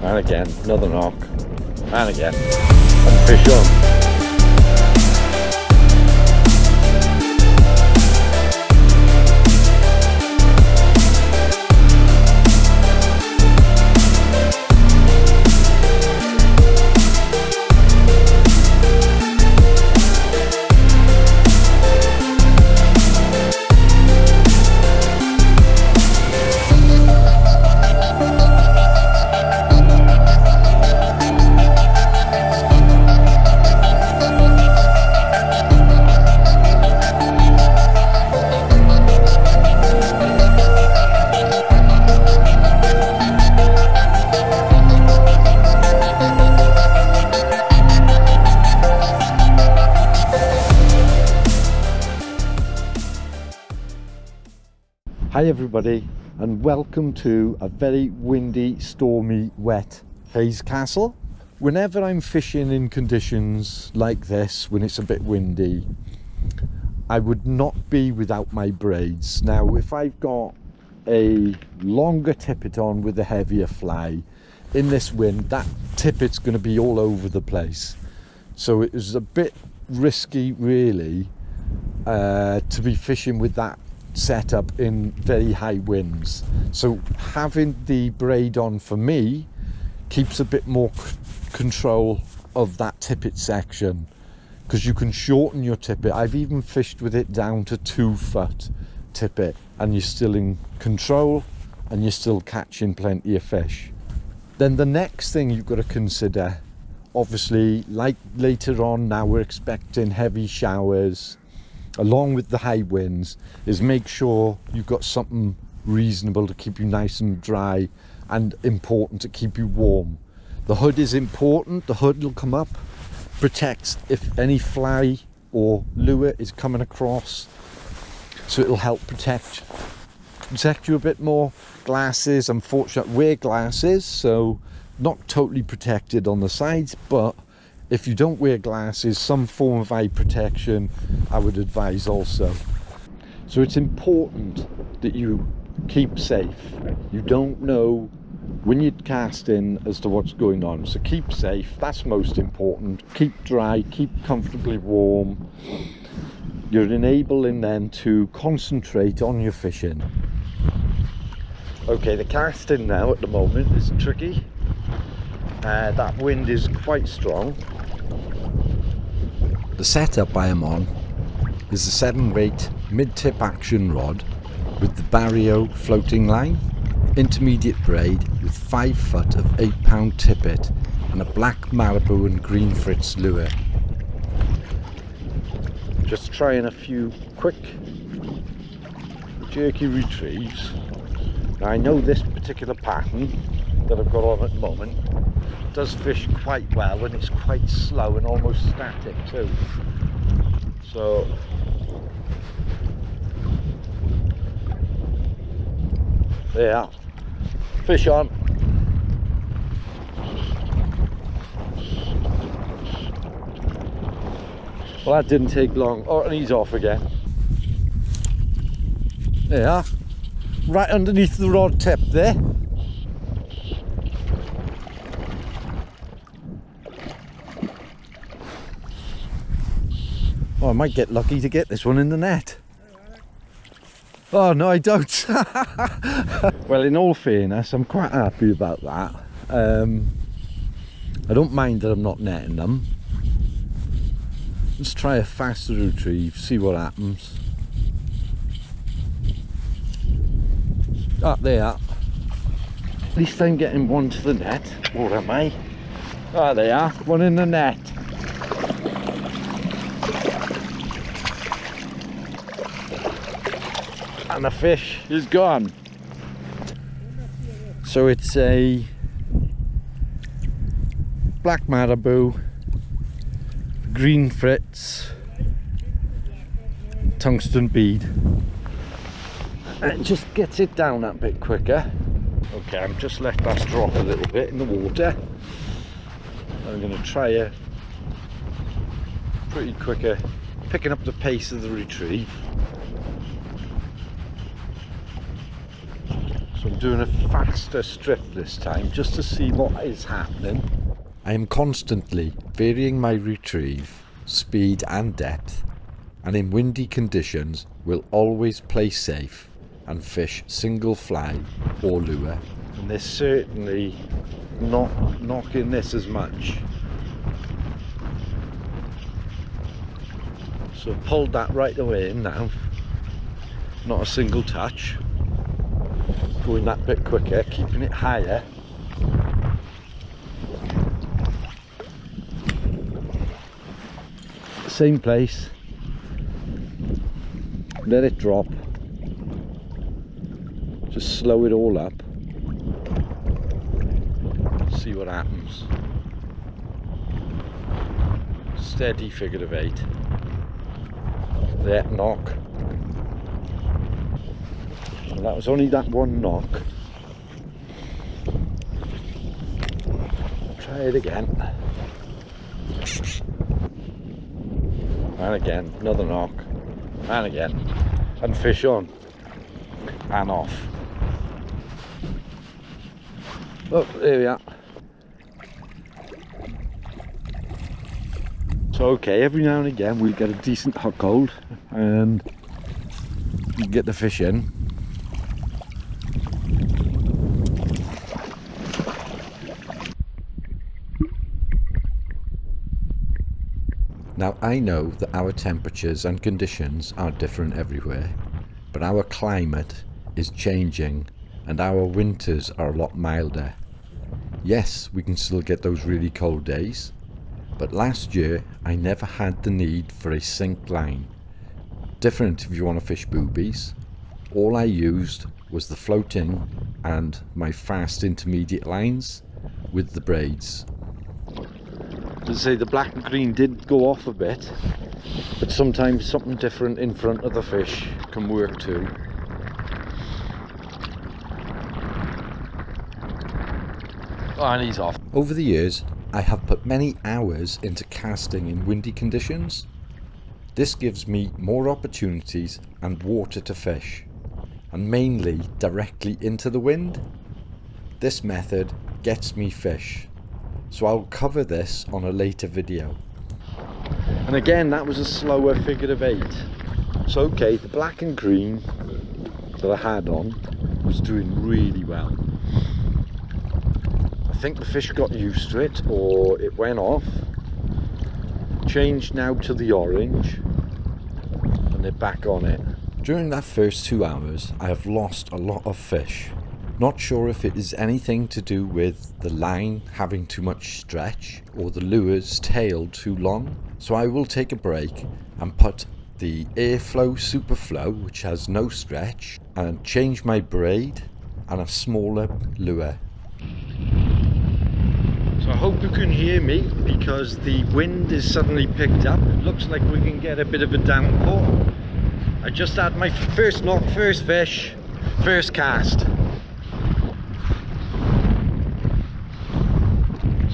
And again, another knock. And again. And fish on. Hi everybody, and welcome to a very windy, stormy, wet Hayes Castle. Whenever I'm fishing in conditions like this, when it's a bit windy, I would not be without my braids. Now, if I've got a longer tippet on with a heavier fly, in this wind, that tippet's going to be all over the place. So it was a bit risky, really, to be fishing with that setup in very high winds. So having the braid on for me keeps a bit more control of that tippet section, because you can shorten your tippet. I've even fished with it down to 2 foot tippet, and you're still in control and you're still catching plenty of fish. Then the next thing you've got to consider, obviously, like later on, now we're expecting heavy showers along with the high winds, is make sure you've got something reasonable to keep you nice and dry, and important to keep you warm. The hood is important. The hood will come up, protects if any fly or lure is coming across, so it'll help protect you a bit more. Glasses, unfortunately, wear glasses, so not totally protected on the sides, but if you don't wear glasses, some form of eye protection I would advise also. So it's important that you keep safe. You don't know when you're casting as to what's going on, so keep safe. That's most important. Keep dry, keep comfortably warm. You're enabling then to concentrate on your fishing. Okay, the casting now at the moment is tricky. That wind is quite strong. The setup I am on is a 7-weight mid-tip action rod with the Barrio floating line, intermediate braid with 5 foot of 8-pound tippet, and a black marabou and green fritz lure. Just trying a few quick jerky retrieves. Now, I know this particular pattern that I've got on at the moment does fish quite well, and it's quite slow and almost static too. So there, fish on. Well, that didn't take long. Oh, and he's off again. There, right underneath the rod tip there. Oh, I might get lucky to get this one in the net. Oh no, I don't. Well, in all fairness, I'm quite happy about that. I don't mind that I'm not netting them. Let's try a faster retrieve, see what happens. Ah, there. At least I'm getting one to the net, or am I? Ah, there are, one in the net. And the fish is gone. So it's a black marabou, green fritz, tungsten bead, and it just gets it down that bit quicker. Okay, I've just let that drop a little bit in the water. I'm going to try a pretty quicker, picking up the pace of the retrieve. So I'm doing a faster strip this time just to see what is happening. I am constantly varying my retrieve, speed and depth, and in windy conditions will always play safe and fish single fly or lure. And they're certainly not knocking this as much. So I've pulled that right away in now. Not a single touch. Going that bit quicker, keeping it higher. Same place. Let it drop. Just slow it all up. See what happens. Steady figure of 8. There, knock. Well, that was only that one knock. Try it again. And again, another knock. And again. And fish on. And off. Look, there we are. So okay, every now and again we'll get a decent hook hold and you get the fish in. Now I know that our temperatures and conditions are different everywhere, but our climate is changing and our winters are a lot milder. Yes, we can still get those really cold days, but last year I never had the need for a sink line. Different if you want to fish boobies. All I used was the floating and my fast intermediate lines with the braids. As I say, the black and green did go off a bit, but sometimes something different in front of the fish can work too. Oh, and he's off. Over the years, I have put many hours into casting in windy conditions. This gives me more opportunities and water to fish, and mainly directly into the wind. This method gets me fish, so I'll cover this on a later video. And again, that was a slower figure of 8. So okay, the black and green that I had on was doing really well. I think the fish got used to it, or it went off. Changed now to the orange, and they're back on it. During that first 2 hours, I have lost a lot of fish. Not sure if it is anything to do with the line having too much stretch or the lure's tail too long. So I will take a break and put the Airflow Superflow, which has no stretch, and change my braid and a smaller lure. So I hope you can hear me because the wind is suddenly picked up. It looks like we can get a bit of a downpour. I just had my first knock, first fish, first cast.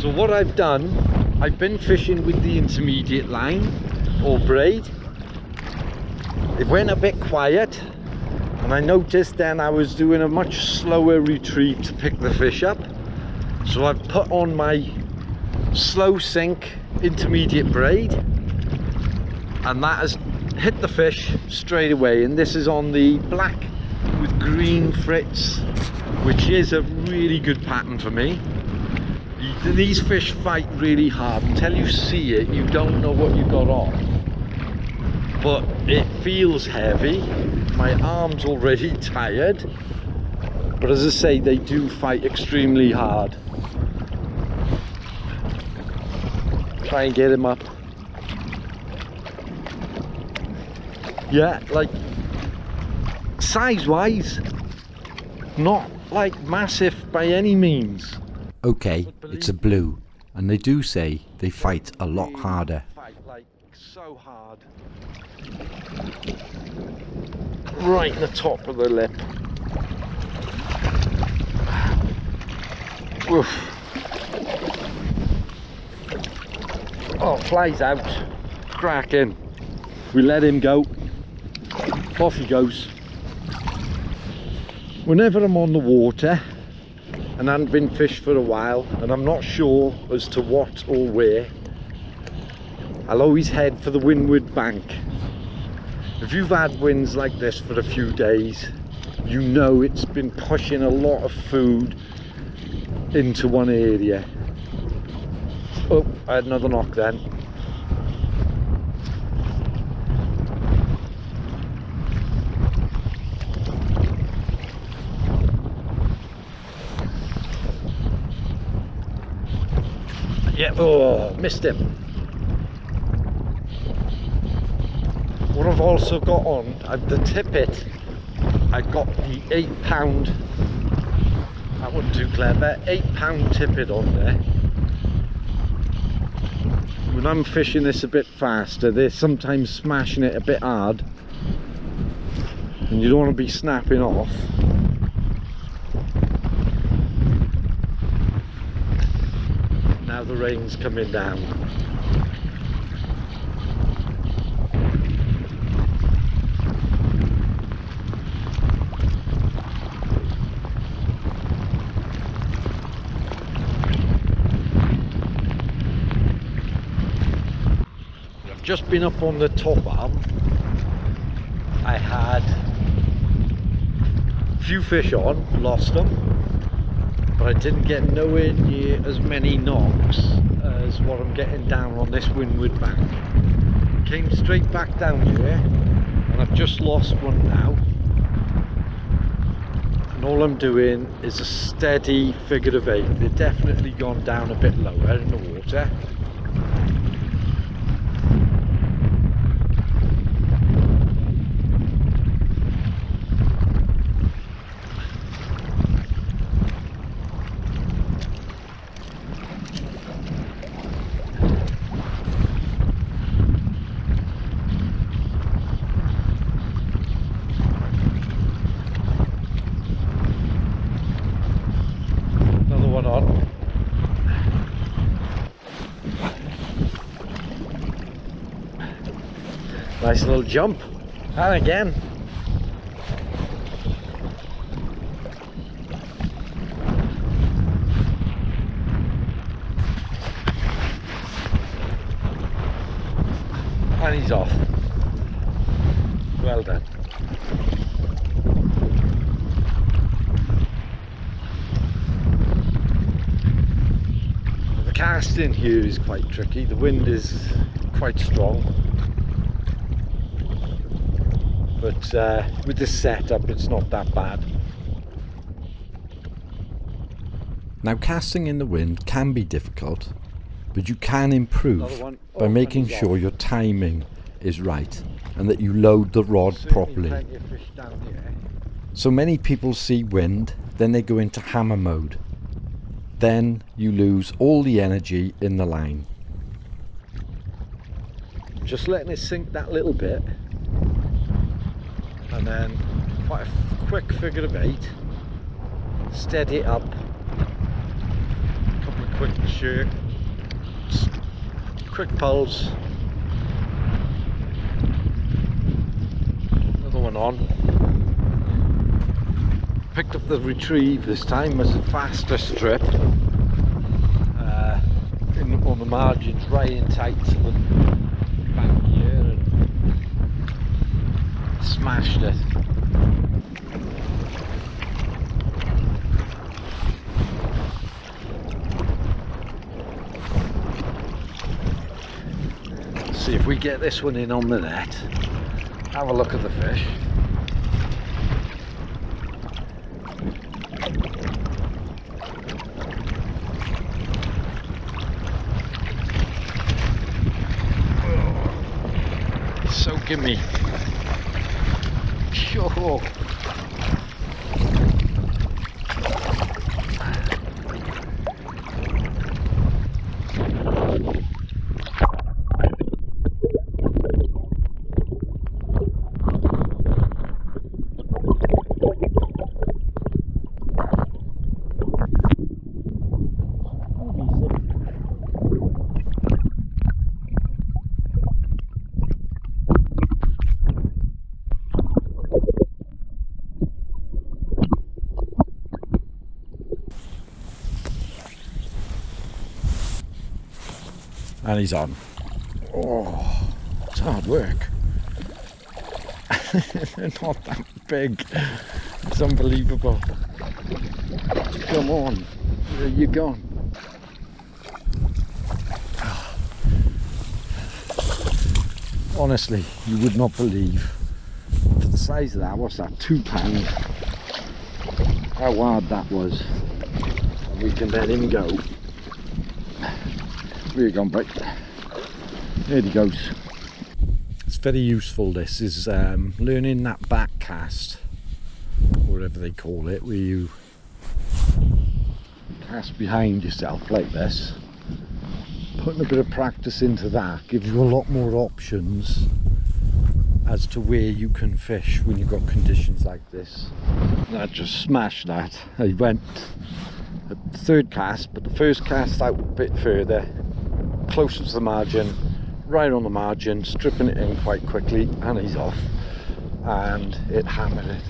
So what I've done, I've been fishing with the intermediate line or braid. It went a bit quiet and I noticed then I was doing a much slower retrieve to pick the fish up. So I've put on my slow sink intermediate braid and that has hit the fish straight away, and this is on the black with green frits, which is a really good pattern for me. These fish fight really hard. Until you see it, you don't know what you got on, but it feels heavy. My arm's already tired, but as I say, they do fight extremely hard. Try and get him up. Yeah, like size wise, not like massive by any means. Okay, it's a blue, and they do say they fight a lot harder. Fight like so hard. Right in the top of the lip. Oof. Oh, flies out. Cracking. We let him go. Off he goes. Whenever I'm on the water and I haven't been fished for a while and I'm not sure as to what or where, I'll always head for the windward bank. If you've had winds like this for a few days, you know it's been pushing a lot of food into one area. Oh, I had another knock then. Yeah, oh, missed him. What I've also got on, the tippet, I got the 8 pound, that wasn't too clever, 8 pound tippet on there. When I'm fishing this a bit faster, they're sometimes smashing it a bit hard and you don't want to be snapping off. Now the rain's coming down. I've just been up on the top arm. I had a few fish on, lost them, but I didn't get nowhere near as many knocks as what I'm getting down on this windward bank. Came straight back down here and I've just lost one now, and all I'm doing is a steady figure of 8. They've definitely gone down a bit lower in the water. Nice little jump, and again. And he's off. Well done. The casting here is quite tricky. The wind is quite strong. But with this setup, it's not that bad. Now, casting in the wind can be difficult, but you can improve by making sure your timing is right and that you load the rod properly. So many people see wind, then they go into hammer mode. Then you lose all the energy in the line. Just letting it sink that little bit. And then quite a quick figure of 8, steady it up, a couple of quick jerks, quick pulls, another one on. Picked up the retrieve this time as a faster strip, on the margins, right in tight to the back here. Smashed it. Let's see if we get this one in on the net. Have a look at the fish. Oh, so gimme. Sure. And he's on. Oh, it's hard work. They're not that big. It's unbelievable. Come on, where are you gone? Honestly, you would not believe, for the size of that, what's that, £2, how hard that was. And we can let him go. Where you gone, bite? There he goes. It's very useful, this is learning that back cast, whatever they call it, where you cast behind yourself like this. Putting a bit of practice into that gives you a lot more options as to where you can fish when you've got conditions like this. And I just smashed that. I went a third cast, but the first cast out a bit further, closer to the margin, right on the margin, stripping it in quite quickly, and he's off. And it hammered it.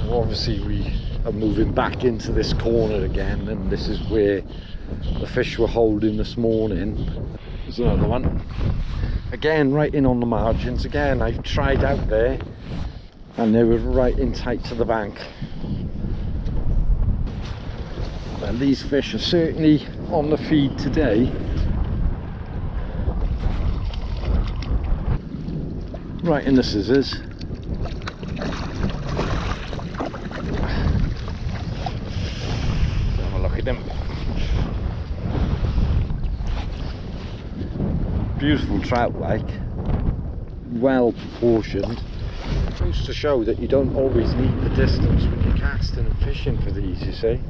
So obviously we are moving back into this corner again, and this is where the fish were holding this morning. There's another one. Again, right in on the margins. Again, I've tried out there and they were right in tight to the bank. Well, these fish are certainly on the feed today. Right in the scissors. Have a look at them. Beautiful trout, like, well proportioned. It goes to show that you don't always need the distance when you're casting and fishing for these, you see.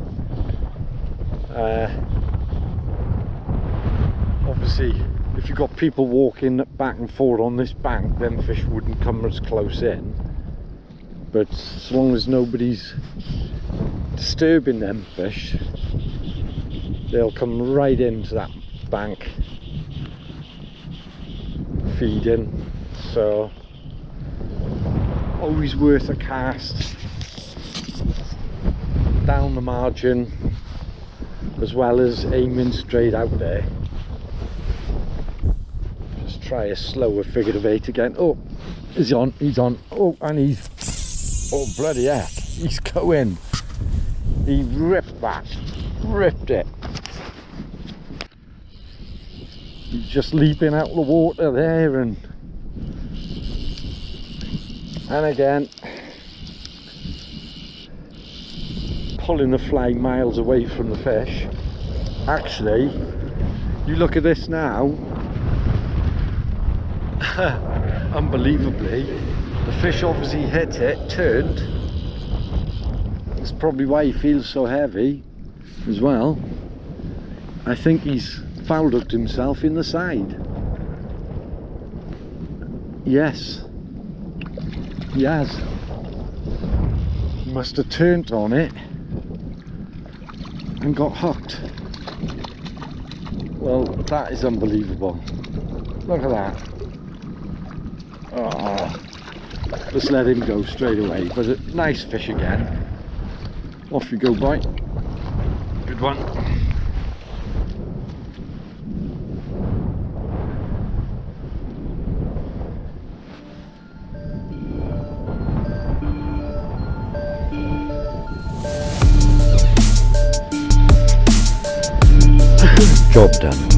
Obviously, if you've got people walking back and forth on this bank, then fish wouldn't come as close in. But as long as nobody's disturbing them fish, they'll come right into that bank feeding. So always worth a cast down the margin as well as aiming straight out there. Just try a slower figure of 8 again. Oh, he's on, he's on. Oh, and he's, oh bloody heck, he's going. He ripped that, ripped it. He's just leaping out the water there, and again pulling the fly miles away from the fish. Actually, you look at this now, unbelievably, the fish obviously hit it, turned. That's probably why he feels so heavy as well. I think he's foul hooked himself in the side. Yes, he has. He must have turned on it and got hooked. Well, that is unbelievable. Look at that. Oh, just let him go straight away. But a nice fish again. Off you go, boy. Good one. Job done.